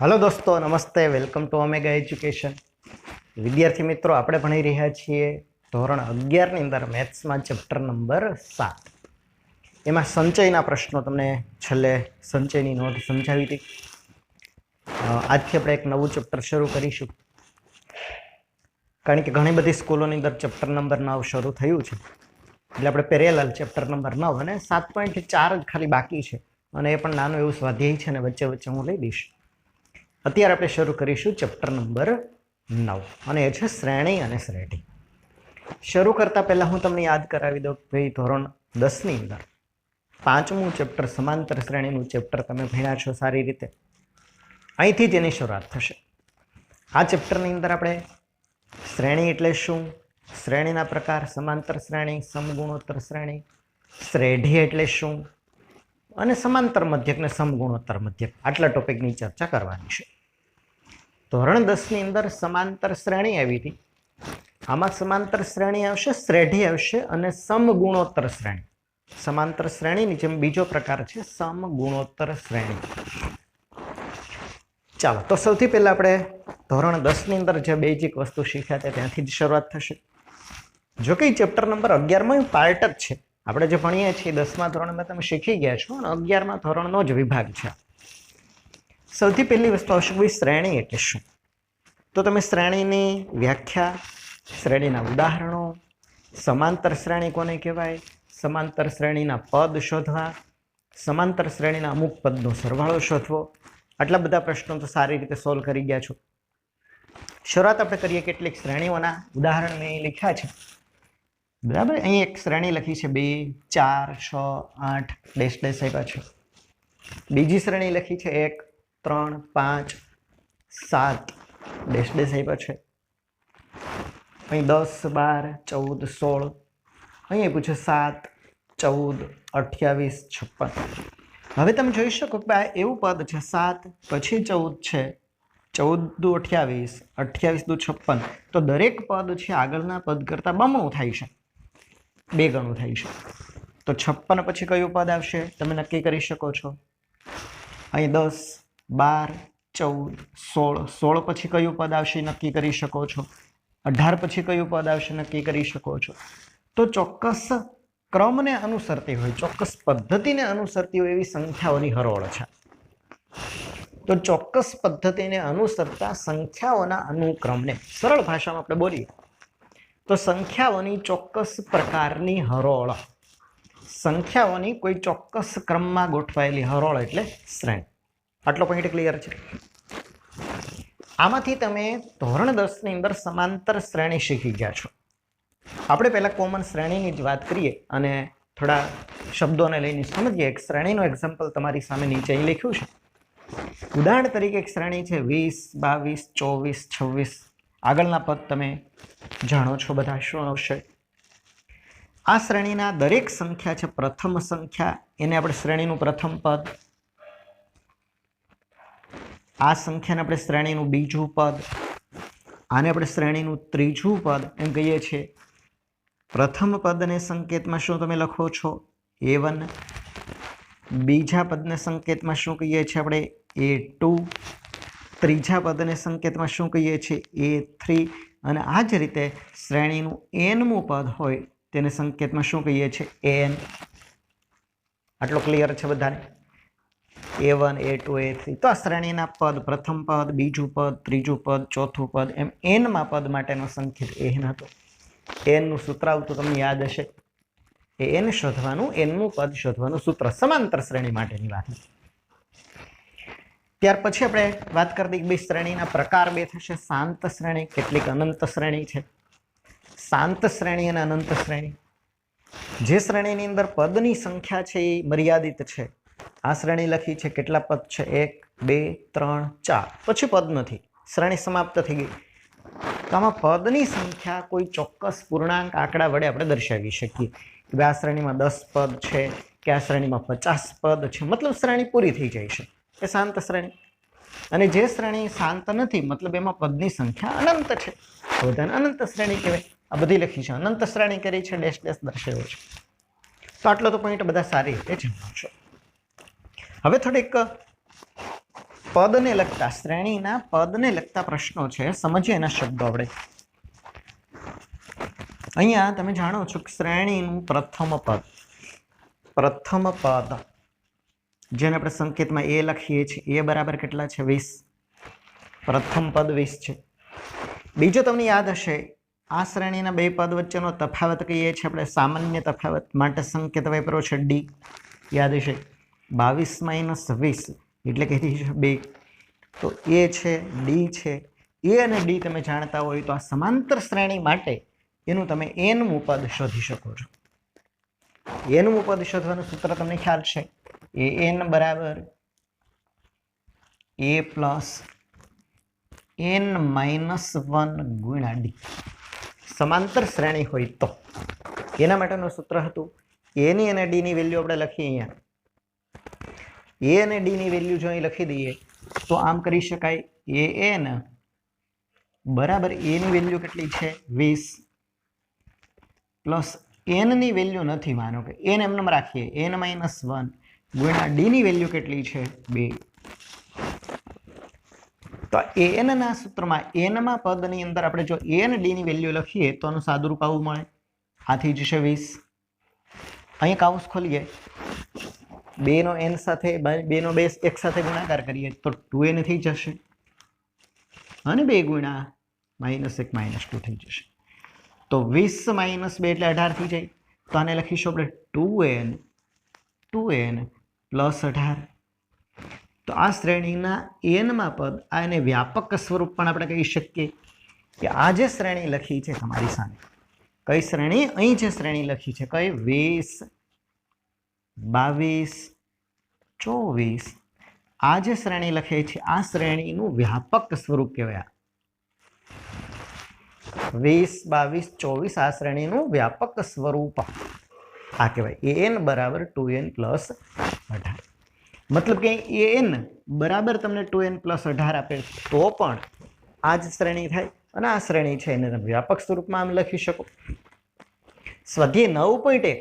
Hello दोस्तों, नमस्ते। Welcome to Omega Education. विद्यार्थी मित्रों, આપણે ભણી રહ્યા છીએ ધોરણ 11 ની અંદર મેથ્સમાં ચેપ્ટર નંબર 7 એમાં સંચયના પ્રશ્નો તમને છેલ્લે સંચયની નોંધ સમજાવી હતી। આજથી આપણે એક નવું ચેપ્ટર શરૂ કરીશું, કારણ કે ઘણી બધી સ્કૂલોની અંદર ચેપ્ટર નંબર 9 શરૂ થયું છે, એટલે આપણે પેરેલલ ચેપ્ટર નંબર 9 અને 7.4 જ ખાલી બાકી છે, અને એ પણ નાનું એવું સ્વાધ્યાય છે, અને વચ્ચે વચ્ચે હું લઈ દઈશ। અત્યારે આપણે શરૂ કરીશું ચેપ્ટર નંબર 9 અને એ છે શ્રેણી અને શ્રેઢી। શરૂ કરતા પહેલા હું તમને યાદ કરાવી દઉં કે ભાઈ ધોરણ 10 ની અંદર પાંચમું ચેપ્ટર સમાંતર શ્રેણીનું ચેપ્ટર તમે ભણ્યા છો સારી રીતે। અહીંથી જ એની શરૂઆત થશે। આ ચેપ્ટરની અંદર આપણે શ્રેણી એટલે શું, શ્રેણીના પ્રકાર, સમાંતર શ્રેણી, સમગુણોત્તર શ્રેણી, શ્રેઢી એટલે શું અને સમાંતર મધ્યક ને સમગુણોત્તર મધ્યક, આટલા ટોપિકની ચર્ચા કરવાની છે। ધોરણ 10 ની અંદર સમાંતર શ્રેણી આવી હતી, આમાં સમાંતર શ્રેણી આવશે, શ્રેઢી આવશે અને સમગુણોત્તર શ્રેણી। સમાંતર શ્રેણીની જેમ બીજો પ્રકાર છે સમગુણોત્તર શ્રેણી। ચાલો, તો સૌથી પહેલા આપણે ધોરણ 10 ની અંદર જે બેઝિક વસ્તુ શીખ્યા હતા ત્યાંથી જ શરૂઆત થશે। જો કે ચેપ્ટર નંબર 11માં પાર્ટ જ છે, આપણે જે ભણીએ છીએ 10મા ધોરણમાં તમે શીખી ગયા છો અને 11મા ધોરણનો જ વિભાગ છે। સૌથી પહેલી વસ્તુ આવશે ભાઈ શ્રેણી એટલે શું, તો તમે શ્રેણીની વ્યાખ્યા, શ્રેણીના ઉદાહરણો, સમાંતર શ્રેણી કોને કહેવાય, સમાંતર શ્રેણીના પદ શોધવા, સમાંતર શ્રેણીના અમુક પદનો સરવાળો શોધવો, આટલા બધા પ્રશ્નો તો સારી રીતે સોલ્વ કરી ગયા છો। શરૂઆત આપણે કરીએ કેટલીક શ્રેણીઓના ઉદાહરણ મેં લખ્યા છે, બરાબર। અહીં એક શ્રેણી લખી છે 2, 4, 6, 8 ડેશ ડેશ આપ્યા છે। બીજી શ્રેણી લખી છે 1, 3, 5, 7 ડેશ ડેશ આપ્યા છે। અહીં 10, 12, 14, 16, અહીં આપ્યું છે 7, 14, 28, 56। હવે તમે જોઈ શકો કે આ એવું પદ છે 7 પછી 14 છે, 14 દુ 28, 28 દુ 56, તો દરેક પદ છે આગળના પદ કરતા બમણું થાય છે, 2 ગણું થાય છે। તો 56 પછી કયું પદ આવશે તમે નક્કી કરી શકો છો। અહીં 10, 12, 14, 16, 16 પછી કયું પદ આવશે નક્કી કરી શકો છો। 18 પછી કયું પદ આવશે નક્કી કરી શકો છો। તો ચોક્કસ ક્રમને અનુસરતી હોય, ચોક્કસ પદ્ધતિને અનુસરતી હોય એવી સંખ્યાઓની હરોળ છે। તો ચોક્કસ પદ્ધતિને અનુસરતા સંખ્યાઓના અનુક્રમને સરળ ભાષામાં આપણે બોલીએ તો સંખ્યાઓની ચોક્કસ પ્રકારની હરોળ, સંખ્યાઓની કોઈ ચોક્કસ ક્રમમાં ગોઠવાયેલી હરોળ એટલે શ્રેણી। આટલો પોઈન્ટ ક્લિયર છે। આમાંથી તમે ધોરણ 10 ની અંદર સમાંતર શ્રેણી શીખી ગયા છો। આપણે પહેલા કોમન શ્રેણીની જ વાત કરીએ અને થોડા શબ્દોને લઈને સમજીએ। એક શ્રેણીનો એક્ઝામ્પલ તમારી સામે નીચે અહીં લખ્યું છે। ઉદાહરણ તરીકે એક શ્રેણી છે 20, 22, 24, 26, આગળના પદ તમે જાણો છો બધા શું આવશે। આ શ્રેણીના દરેક સંખ્યા છે પ્રથમ સંખ્યા, એને આપણે શ્રેણીનું પ્રથમ પદ, આ સંખ્યાને આપણે શ્રેણીનું બીજું પદ, આને આપણે શ્રેણીનું ત્રીજું પદ એમ કહીએ છીએ। પ્રથમ પદને સંકેતમાં શું તમે લખો છો A1, બીજા પદને સંકેતમાં શું કહીએ છીએ આપણે A2, ત્રીજા પદને સંકેતમાં શું કહીએ છીએ A3, અને આ જ રીતે શ્રેણીનું nમું પદ હોય તેને સંકેતમાં શું કહીએ છીએ an। આટલો ક્લિયર છે બધાને? A1, A2, A3, તો આ શ્રેણીના પદ, પ્રથમ પદ, બીજું પદ, ત્રીજું પદ, ચોથું પદ, એમ nમા પદ માટેનો સંકેત n હતો। nનું સૂત્ર આવતું તમને યાદ હશે, એ n શોધવાનું, nમું પદ શોધવાનું સૂત્ર સમાંતર શ્રેણી માટેની વાત હતી। ત્યાર પછી આપણે વાત કરી દઈએ બે શ્રેણીના પ્રકાર બે થશે, શાંત શ્રેણી, કેટલીક અનંત શ્રેણી છે। શાંત શ્રેણી અને અનંત શ્રેણી, જે શ્રેણીની અંદર પદની સંખ્યા છે એ મર્યાદિત છે, આ શ્રેણી લખી છે કેટલા પદ છે 1, 2, 3, 4, પછી પદ નથી, શ્રેણી સમાપ્ત થઈ ગઈ। તો આમાં પદની સંખ્યા કોઈ ચોક્કસ પૂર્ણાંક આંકડા વડે આપણે દર્શાવી શકીએ કે આ શ્રેણીમાં 10 પદ છે કે આ શ્રેણીમાં 50 પદ છે, મતલબ શ્રેણી પૂરી થઈ જાય છે, એ શાંત શ્રેણી। અને જે શ્રેણી શાંત નથી, મતલબ એમાં પદની સંખ્યા અનંત છે, બધાને અનંત શ્રેણી કહેવાય। આ બધી લખી છે, અનંત શ્રેણી કરી છે, ડેશ ડેશ દર્શાવ્યો છે। તો આટલો તો પોઈન્ટ બધા સારી રીતે જાણો છો। હવે થોડીક પદને લગતા શ્રેણીના પદને લગતા પ્રશ્નો છે. સમજીએ એના શબ્દો આપણે. અહીંયા તમે જાણો છો કે શ્રેણીનું પ્રથમ પદ જેને આપણે સંકેતમાં એ લખીએ છીએ એ બરાબર કેટલા છે 20. પ્રથમ પદ 20 છે. બીજો તમને યાદ હશે આ શ્રેણીના બે પદ વચ્ચેનો તફાવત કહીએ છીએ આપણે સામાન્ય તફાવત માટે સંકેત વાપરો છે ડી. યાદ હશે 22 - 20 એટલે કે 2. તો એ છે ડી છે. એ અને ડી તમે જાણતા હોય તો આ સમાંતર શ્રેણી માટે એનું તમે એનમું પદ શોધી શકો છો. એનમું પદ શોધવાનું સૂત્ર તમને ખ્યાલ છે. એન બરાબર એ પ્લસ n - 1 ગુણ્યા ડી. સમાંતર શ્રેણી હોય તો એના માટેનું સૂત્ર હતું એની અને ડી ની વેલ્યુ આપણે લખીએ. અહીંયા એ અને ડી ની વેલ્યુ જો અહીં લખી દઈએ તો આમ કરી શકાય. એન બરાબર એ ની વેલ્યુ કેટલી છે 20 પ્લસ એન ની વેલ્યુ નથી, માનો કે એન એમને રાખીએ n - 1 ગુણ્યા ડી ની વેલ્યુ કેટલી છે 2. તો એન ના સૂત્રમાં એનમાં પદની અંદર આપણે જો એ અને ડી ની વેલ્યુ લખીએ તો આનું સાદુરૂપ આવું મળે. આથી જશે 20. અહીં કાઉન્સ ખોલીએ 2 નો n સાથે 2 નો બેઝ એક સાથે ગુણાકાર કરીએ તો 2n થઈ જશે અને 2 ગુણ્યા -1 -2 થઈ જશે. તો 20 - 2 એટલે 18 થઈ જાય. તો આને લખીશું આપણે 2n પ્લસ 18. તો આ શ્રેણીના એનમાં પદ આ એને વ્યાપક સ્વરૂપ પણ આપણે કહી શકીએ કે આ જે શ્રેણી લખી છે તમારી સામે, કઈ શ્રેણી અહીં જે શ્રેણી લખી છે કઈ 20 22 24 આ જે શ્રેણી લખે છે આ શ્રેણીનું વ્યાપક સ્વરૂપ કહેવાય. 20 22 24 આ શ્રેણીનું વ્યાપક સ્વરૂપ આ કહેવાય. એન બરાબર 2n પ્લસ 18. મતલબ કે એન બરાબર તમને 2n પ્લસ 18 આપે તો પણ આ જ શ્રેણી થાય અને આ શ્રેણી છે એને તમે વ્યાપક સ્વરૂપમાં આમ લખી શકો. સ્વાધ્યાય 9.1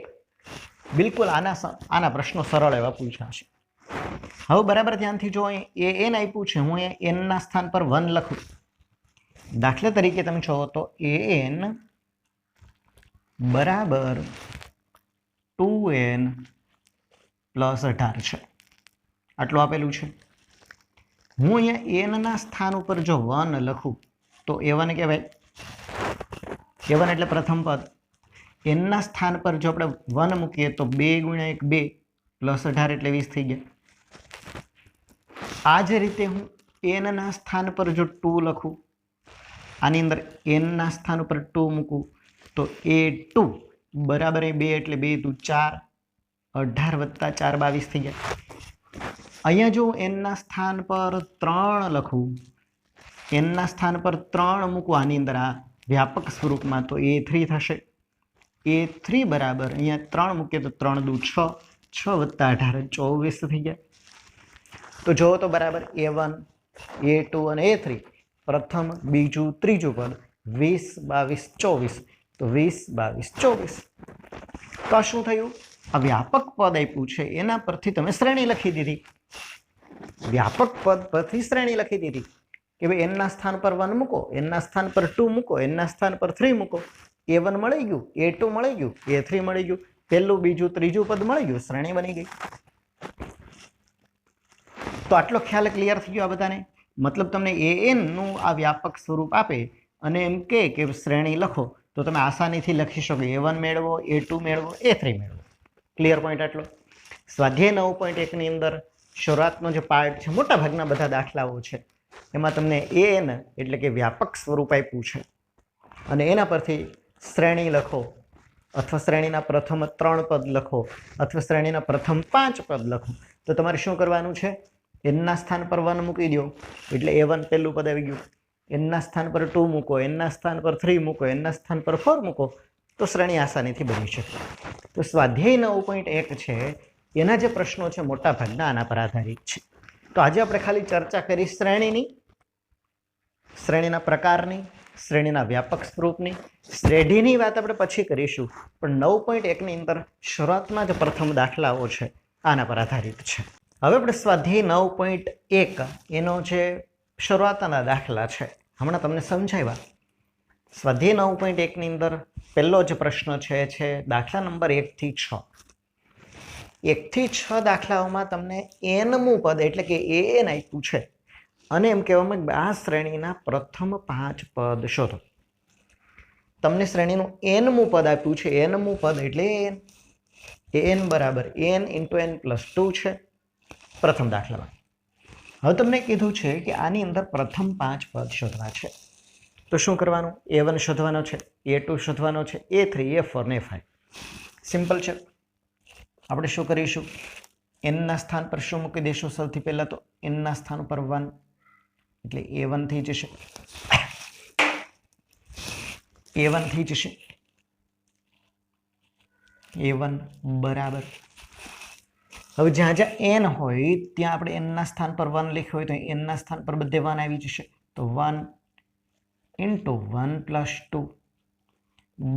બિલકુલ આના પ્રશ્નો સરળ એવા પૂછાશે. હવે બરાબર ધ્યાનથી જો અહીં એન આપ્યું છે, હું અહીંયા એન ના સ્થાન પર 1 લખું. દાખલા તરીકે તમે જોવો તો એન બરાબર 2n પ્લસ 18 છે. આટલું આપેલું છે. હું અહીંયા એન ના સ્થાન ઉપર જો 1 લખું તો a1 કહેવાય. a1 એટલે પ્રથમ પદ. એન ના સ્થાન પર જો આપણે 1 મૂકીએ તો 2 ગુણ્યા 1 2 પ્લસ 18 એટલે 20 થઈ ગયા. આ જ રીતે હું એન ના સ્થાન પર જો 2 લખું, આની અંદર એન ના સ્થાન ઉપર 2 મૂકું તો a2 બરાબર 2 એટલે 2 × 4 18 વત્તા 4 22 થઈ ગયા. અહીંયા જો એન ના સ્થાન પર 3 લખું, એન ના સ્થાન પર 3 મૂકું આની અંદર આ વ્યાપક સ્વરૂપમાં તો a3 થશે. a3 બરાબર અહીંયા 3 મૂકીએ તો 3 × 6 6 વત્તા 18 24 થઈ ગયા. તો જો તો બરાબર a1 a2 અને a3 પ્રથમ બીજું ત્રીજું પદ 20 22 24 તો 20 22 24. તો આ શું થયું? આ વ્યાપક પદ આપ્યું છે એના પરથી તમે શ્રેણી લખી દીધી. વ્યાપક પદ પરથી શ્રેણી લખી દીધી કે ભાઈ એન ના સ્થાન પર 1 મૂકો, એન ના સ્થાન પર 2 મૂકો, એન ના સ્થાન પર 3 મૂકો. a1 મળી ગયું, a2 મળી ગયું, a3 મળી ગયું, પહેલું બીજું ત્રીજું પદ મળી ગયું, શ્રેણી બની ગઈ. તો આટલો ખ્યાલ ક્લિયર થઈ ગયો આ બધાને. મતલબ તમને an નું આ વ્યાપક સ્વરૂપ આપે અને એમ કે શ્રેણી લખો તો તમે આસાનીથી લખી શકો. a1 મેળવો, a2 મેળવો, a3 મેળવો. ક્લિયર પોઈન્ટ આટલો. સ્વાધ્યાય 9.1 ની અંદર શરૂઆતનો જે પાર્ટ છે, મોટા ભાગના બધા દાખલાઓ છે એમાં તમને an એટલે કે વ્યાપક સ્વરૂપ આપ્યું છે અને એના પરથી શ્રેણી લખો અથવા શ્રેણીના પ્રથમ 3 પદ લખો અથવા શ્રેણીના પ્રથમ 5 પદ લખો. તો તમારે શું કરવાનું છે? n ના સ્થાન પર 1 મૂકી દો એટલે a1 પહેલું પદ આવી ગયું. n ના સ્થાન પર 2 મૂકો, n ના સ્થાન પર 3 મૂકો, n ના સ્થાન પર 4 મૂકો તો શ્રેણી આસાનીથી બની શકે. તો સ્વાધ્યાય 9.1 છે એના જે પ્રશ્નો છે મોટા ભાગના આના પર આધારિત છે. તો આજે આપણે ખાલી ચર્ચા કરી શ્રેણીની, શ્રેણીના પ્રકારની, શ્રેણીના વ્યાપક સ્વરૂપની. શ્રેઢીની વાત આપણે પછી કરીશું, પણ 9.1 ની અંદર શરૂઆતમાં જે પ્રથમ દાખલાઓ છે આના પર આધારિત છે. હવે આપણે સ્વાધ્યાય 9.1 એનો જે શરૂઆતના દાખલા છે હમણાં તમને સમજાવ્યા. સ્વાધ્યાય 9.1 ની અંદર પહેલો જ પ્રશ્ન છે દાખલા નંબર 1 થી 6. 1 થી 6 દાખલાઓમાં તમને એનમું પદ એટલે કે એન આપ્યું છે અને એમ કહેવામાં કે આ શ્રેણીના પ્રથમ 5 પદ શોધો. તમને શ્રેણીનું એનમું પદ આપ્યું છે. એનમું પદ એટલે એન બરાબર n × n + 2 છે પ્રથમ દાખલામાં. હવે તમને કીધું છે કે આની અંદર પ્રથમ 5 પદ શોધવા છે. તો શું કરવાનું? a1 શોધવાનો છે, a2 શોધવાનો છે, a3, a4 ને a5. સિમ્પલ છે. આપણે શું કરીશું? n ના સ્થાન પર શું મૂકી દઈશું? સૌથી પહેલા તો n ના સ્થાન પર 1 એટલે a1 થઈ જશે. a1 થઈ જશે. a1 બરાબર. હવે જ્યાં જ્યાં n હોય ત્યાં આપણે n ના સ્થાન પર 1 લખ્યું હોય તો n ના સ્થાન પર બધે 1 આવી જશે. તો 1 × 1 + 2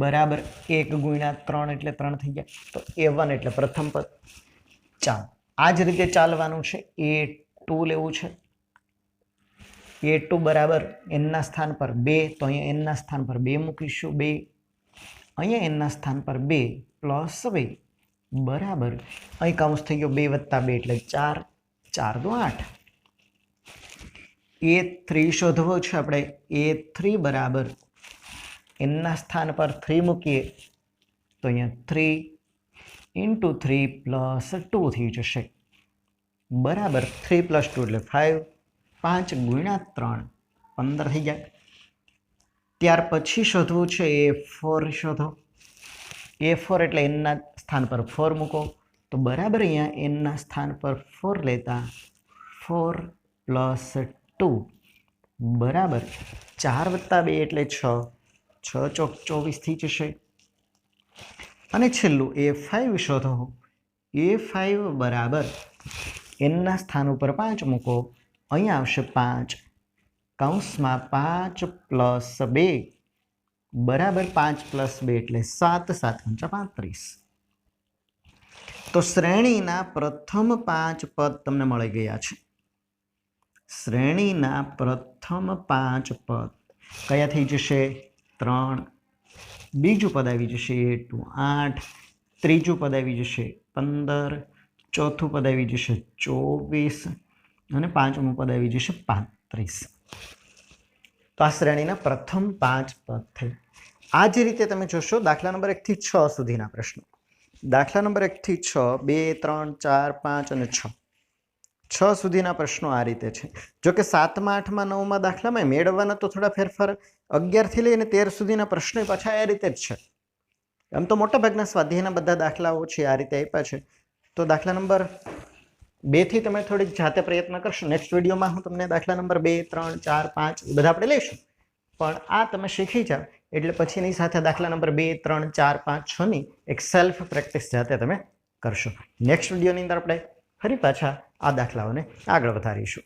બરાબર 1 × 3 એટલે 3 થઈ ગયા. તો a1 એટલે પ્રથમ પદ. ચાલો આ જ રીતે ચાલવાનું છે. a2 લેવું છે. a2 બરાબર n ના સ્થાન પર 2 તો અહીંયા n ના સ્થાન પર 2 મૂકીશું. 2 અહીંયા n ના સ્થાન પર 2 + 2 બરાબર અહીં કૌંસ થઈ ગયો 2 + 2 એટલે 4. 4 × 2 = 8. a3 શોધવો છે આપણે. a3 બરાબર n ના સ્થાન પર 3 મૂકીએ તો અહીંયા 3 × 3 + 2 થઈ જશે બરાબર 3 + 2 એટલે 5. 5 × 3 15 થઈ જાય. ત્યાર પછી શોધવું છે a4 શોધો. a4 એટલે n ના સ્થાન પર 4 મૂકો તો બરાબર અહીંયા n ના સ્થાન પર 4 લેતા 4 + 2 બરાબર 4 + 2 એટલે 6. 6 × 4 = 24 થઈ જશે. અને છેલ્લું a5 શોધો. a5 બરાબર n ના સ્થાન ઉપર 5 મૂકો અહીંયા આવશે 5 કૌંસમાં 5 + 2 બરાબર 5 + 2 એટલે 7. 7 × 5 = 35. તો શ્રેણીના પ્રથમ 5 પદ તમને મળી ગયા છે. શ્રેણીના પ્રથમ 5 પદ કયા થઈ જશે? 3. બીજું પદ આવી જશે a2 8. ત્રીજું પદ આવી જશે 15. ચોથું પદ આવી જશે 24 અને પાંચમું પદ આવી જશે 35. તો આ શ્રેણીના પ્રથમ 5 પદ થઈ. આ જ રીતે તમે જોશો દાખલા નંબર 1 થી 6 સુધીના પ્રશ્નો. દાખલા નંબર 1 થી 6 2 3 4 5 અને 6 6 સુધીના પ્રશ્નો આ રીતે છે. જો કે 7મા 8મા 9મા દાખલામાં મેળવવાના તો થોડા ફેરફાર 11 થી લઈને 13 સુધીના પ્રશ્નો પાછા આ રીતે જ છે. આમ તો મોટાભાગના સ્વાધ્યાયના બધા દાખલાઓ છે આ રીતે આપ્યા છે. તો દાખલા નંબર 2 થી તમે થોડીક જાતે પ્રયત્ન કરશો. નેક્સ્ટ વિડીયોમાં હું તમને દાખલા નંબર 2 3 4 5 એ બધા આપણે લઈશું. પણ આ તમે શીખી જાઓ એટલે પછીની સાથે દાખલા નંબર 2 3 4 5 6 ની એક સેલ્ફ પ્રેક્ટિસ જાતે તમે કરશો. નેક્સ્ટ વિડીયોની અંદર આપણે ફરી પાછા આ દાખલાઓને આગળ વધારીશું.